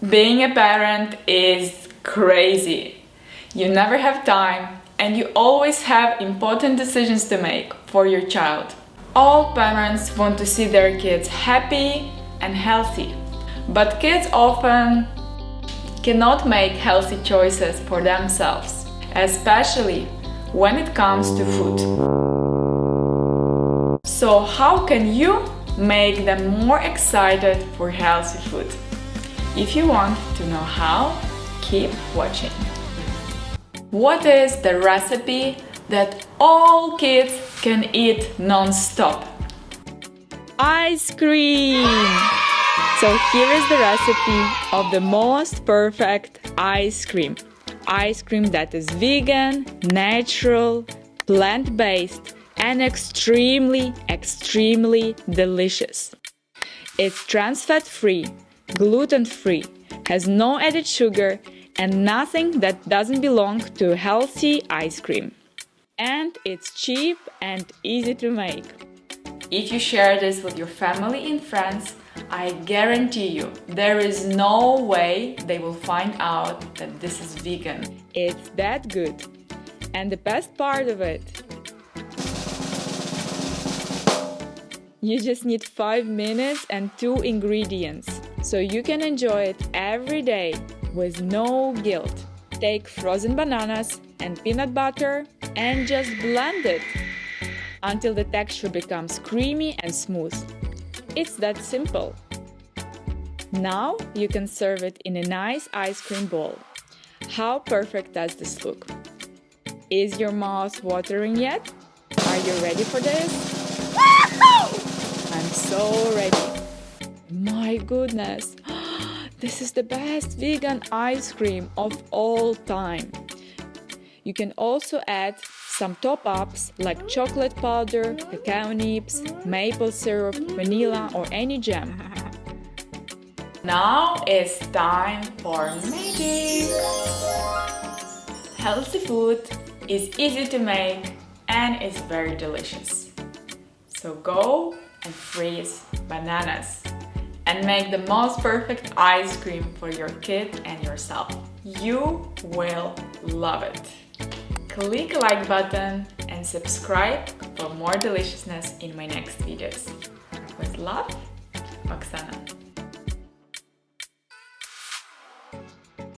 Being a parent is crazy. You never have time and you always have important decisions to make for your child. All parents want to see their kids happy and healthy, but kids often cannot make healthy choices for themselves, especially when it comes to food. So how can you make them more excited for healthy food? If you want to know how, keep watching. What is the recipe that all kids can eat non-stop? Ice cream! So here is the recipe of the most perfect ice cream. Ice cream that is vegan, natural, plant-based and extremely delicious. It's trans fat free, gluten free, has no added sugar and nothing that doesn't belong to healthy ice cream. And it's cheap and easy to make. If you share this with your family and friends, I guarantee you there is no way they will find out that this is vegan. It's that good. And the best part of it, you just need 5 minutes and 2 ingredients, so you can enjoy it every day with no guilt. Take frozen bananas and peanut butter and just blend it until the texture becomes creamy and smooth. It's that simple. Now you can serve it in a nice ice cream bowl. How perfect does this look? Is your mouth watering yet? Are you ready for this? I'm so ready. My goodness, this is the best vegan ice cream of all time. You can also add some top-ups like chocolate powder, cacao nibs, maple syrup, vanilla or any jam. Now it's time for magic! Healthy food is easy to make and is very delicious. So go and freeze bananas and make the most perfect ice cream for your kid and yourself. You will love it. Click the like button and subscribe for more deliciousness in my next videos. With love, Oksana.